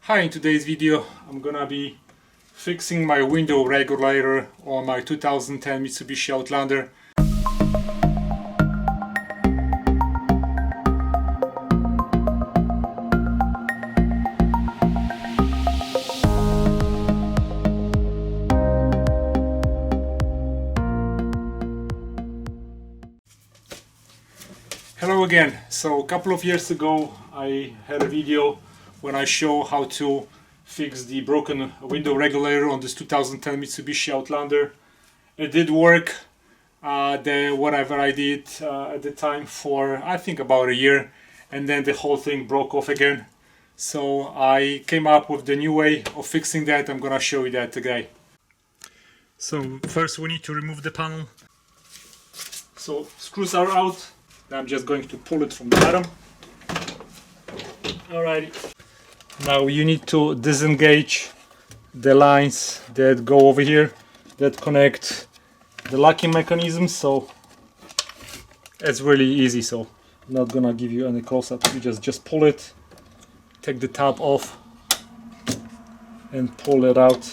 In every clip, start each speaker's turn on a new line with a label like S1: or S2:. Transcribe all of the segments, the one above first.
S1: Hi, in today's video I'm gonna be fixing my window regulator on my 2010 Mitsubishi Outlander. Hello again. So a couple of years ago I had a video when I show how to fix the broken window regulator on this 2010 Mitsubishi Outlander. It did work, whatever I did at the time for I think about a year, and then the whole thing broke off again. So I came up with the new way of fixing that. I'm gonna show you that today. So first we need to remove the panel. So screws are out. I'm just going to pull it from the bottom. Alrighty. Now you need to disengage the lines that go over here that connect the locking mechanism. So it's really easy. So I'm not gonna give you any close-up. You just pull it, take the tab off, and pull it out.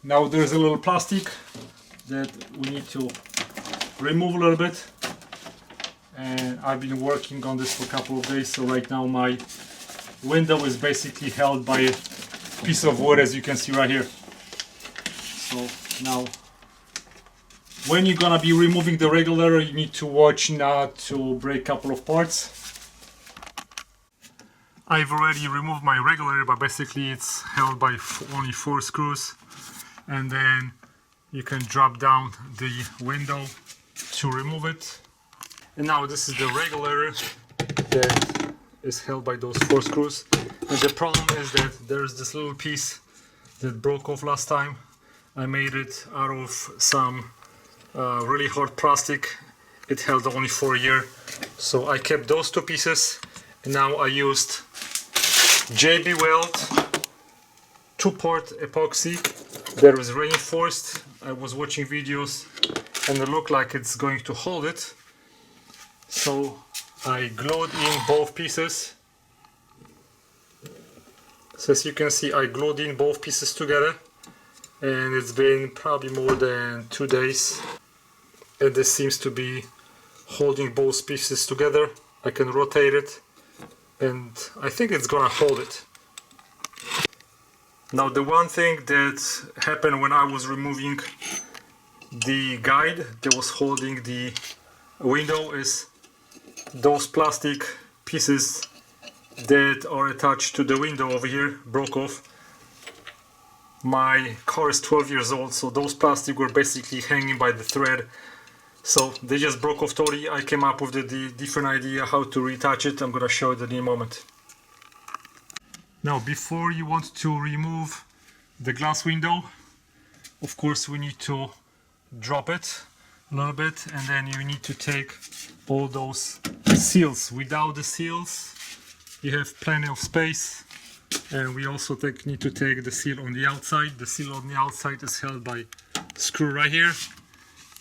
S1: Now there's a little plastic that we need to remove a little bit. And I've been working on this for a couple of days, so right now my window is basically held by a piece of wood, as you can see right here. So now when you're gonna be removing the regulator, you need to watch not to break a couple of parts. I've already removed my regulator, but basically it's held by only 4 screws, and then you can drop down the window to remove it. And now this is the regulator that is held by those 4 screws. And the problem is that there's this little piece that broke off last time. I made it out of some really hard plastic. It held only for a year. So I kept those 2 pieces. And now I used JB Weld 2-part epoxy that was reinforced. I was watching videos and it looked like it's going to hold it. So I glued in both pieces. So as you can see, I glued in both pieces together, and it's been probably more than 2 days, and this seems to be holding both pieces together. I can rotate it and I think it's gonna hold it. Now the one thing that happened when I was removing the guide that was holding the window is those plastic pieces that are attached to the window over here broke off. My car is 12 years old, so those plastic were basically hanging by the thread, so they just broke off totally. I came up with the different idea how to reattach it. I'm gonna show it in a moment. Now before you want to remove the glass window, of course we need to drop it a little bit, and then you need to take all those seals. Without the seals you have plenty of space, and we also need to take the seal on the outside. The seal on the outside is held by screw right here,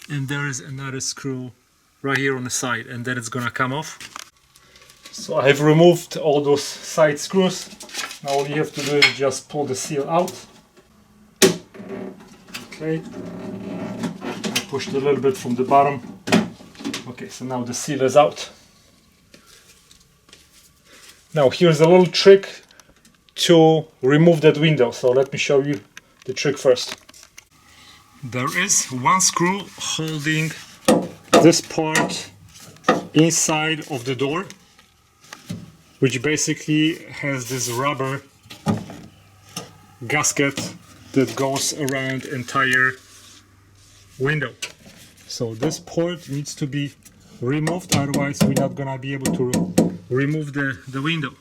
S1: and there is another screw right here on the side, and then it's gonna come off. So I have removed all those side screws. Now all you have to do is just pull the seal out. Okay, pushed a little bit from the bottom. Okay, so now the seal is out. Now here's a little trick to remove that window. So let me show you the trick first. There is one screw holding this part inside of the door, which basically has this rubber gasket that goes around entire window. So this part needs to be removed, otherwise we're not gonna be able to remove the window.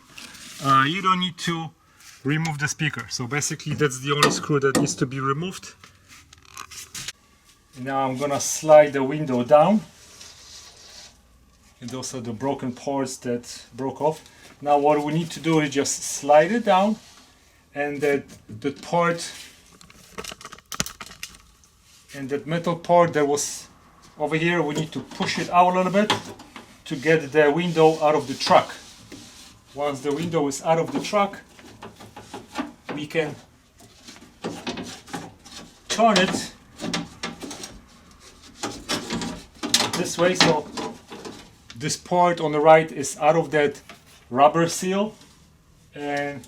S1: You don't need to remove the speaker, so basically that's the only screw that needs to be removed. Now I'm gonna slide the window down, and those are the broken parts that broke off. Now what we need to do is just slide it down, and that part and that metal part that was over here, we need to push it out a little bit to get the window out of the truck. Once the window is out of the truck, we can turn it this way, so this part on the right is out of that rubber seal, and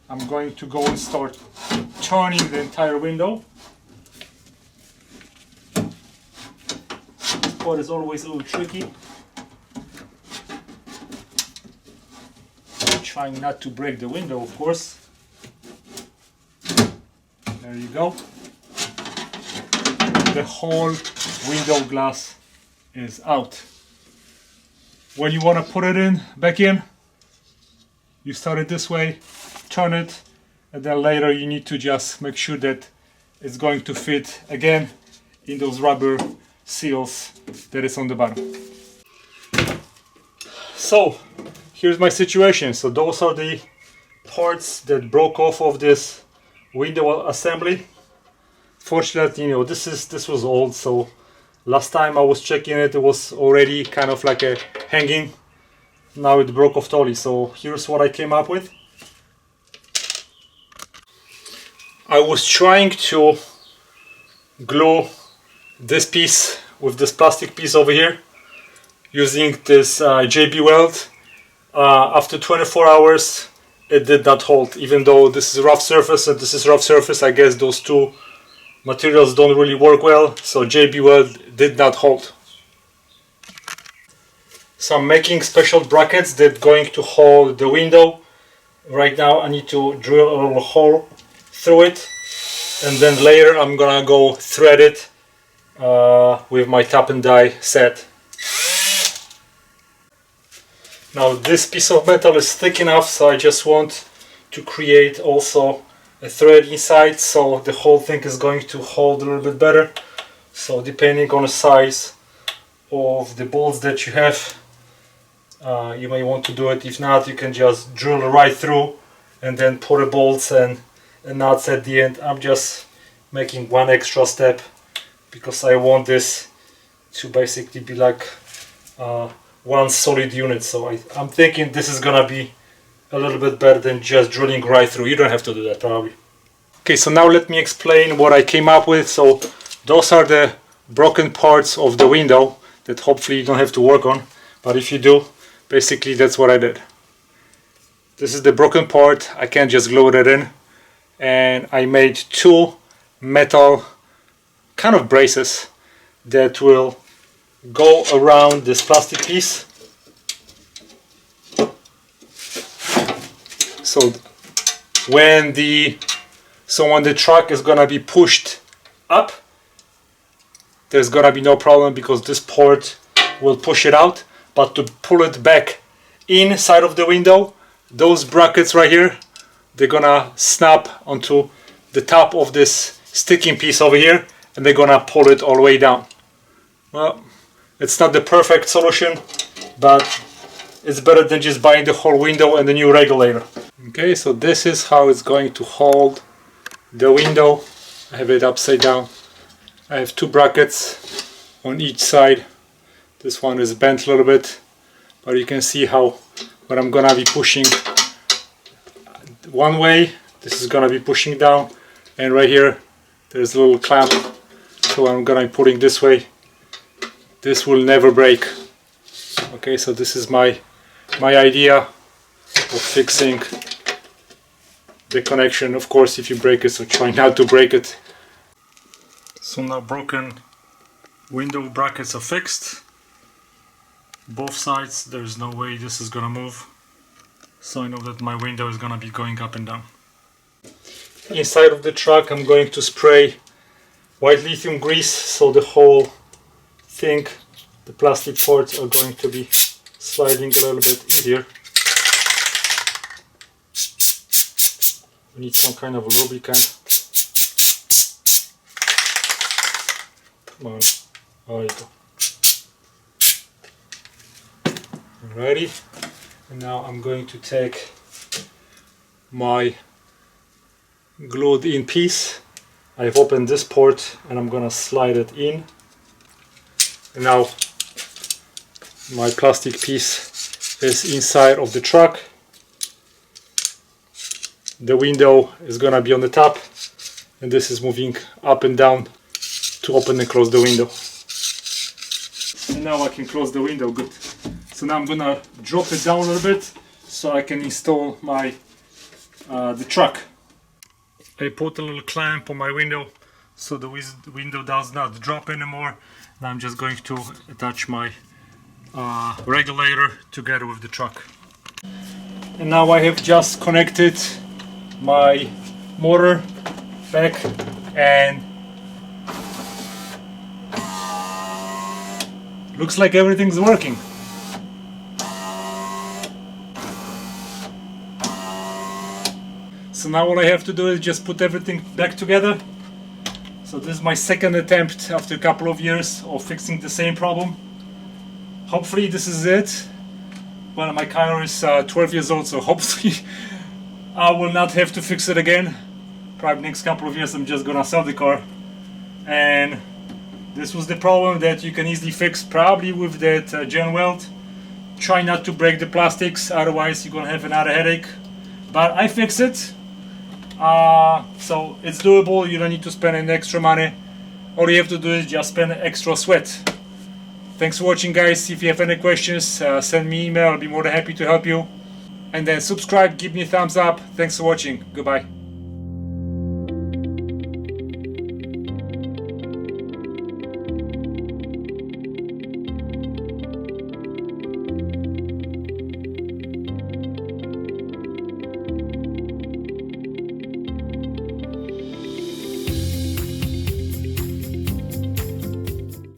S1: I'm going to go and start turning the entire window. This part is always a little tricky. Trying not to break the window, of course. There you go. The whole window glass is out. When you want to put it in, back in, you start it this way, turn it, and then later you need to just make sure that it's going to fit again in those rubber seals that is on the bottom. So here's my situation. So those are the parts that broke off of this window assembly. Fortunately, you know, this was old, so last time I was checking it, it was already kind of like a hanging. Now it broke off totally. So here's what I came up with. I was trying to glue this piece with this plastic piece over here using this JB Weld. After 24 hours it did not hold, even though this is rough surface and this is rough surface. I guess those two materials don't really work well, so JB Weld did not hold. So I'm making special brackets that are going to hold the window. Right now I need to drill a little hole through it, and then later I'm gonna go thread it with my tap and die set. Now this piece of metal is thick enough, so I just want to create also a thread inside, so the whole thing is going to hold a little bit better. So depending on the size of the bolts that you have, you may want to do it. If not, you can just drill right through and then put the bolts and nuts at the end. I'm just making one extra step because I want this to basically be like one solid unit. So I'm thinking this is gonna be a little bit better than just drilling right through. You don't have to do that probably. Okay, so now let me explain what I came up with. So those are the broken parts of the window that hopefully you don't have to work on, but if you do, basically that's what I did. This is the broken part. I can't just glue it in, and I made two metal kind of braces that will go around this plastic piece. So when the truck is gonna be pushed up, there's gonna be no problem because this part will push it out. But to pull it back inside of the window, those brackets right here, they're gonna snap onto the top of this sticking piece over here, and they're gonna pull it all the way down. Well, it's not the perfect solution, but it's better than just buying the whole window and the new regulator. Okay, so this is how it's going to hold the window. I have it upside down. I have two brackets on each side. This one is bent a little bit, but you can see how when I'm gonna be pushing one way, this is gonna be pushing down, and right here there's a little clamp, so I'm gonna be putting this way. This will never break. Okay, so this is my idea of fixing the connection. Of course, if you break it, so try not to break it. So now broken window brackets are fixed. Both sides, there's no way this is gonna move. So I know that my window is gonna be going up and down. Inside of the truck I'm going to spray white lithium grease, so the whole thing, the plastic parts are going to be sliding a little bit easier. We need some kind of lubricant. Come on, there you go. Alrighty, and now I'm going to take my glued in piece. I've opened this port and I'm gonna slide it in. And now my plastic piece is inside of the truck. the window is gonna be on the top, and this is moving up and down to open and close the window. And now I can close the window, good. So now I'm gonna drop it down a little bit so I can install my the truck. I put a little clamp on my window so the window does not drop anymore. Now I'm just going to attach my regulator together with the truck. And now I have just connected my motor back, and looks like everything's working. So now all I have to do is just put everything back together. So this is my second attempt after a couple of years of fixing the same problem. Hopefully this is it. Well, my car is 12 years old, so hopefully I will not have to fix it again. Probably next couple of years I'm just gonna sell the car. And this was the problem that you can easily fix probably with that gen weld. Try not to break the plastics, otherwise you're gonna have another headache. But I fixed it. So it's doable. You don't need to spend any extra money. All you have to do is just spend extra sweat. Thanks for watching, guys. If you have any questions, send me an email. I'll be more than happy to help you. And then subscribe, give me a thumbs up. Thanks for watching. Goodbye.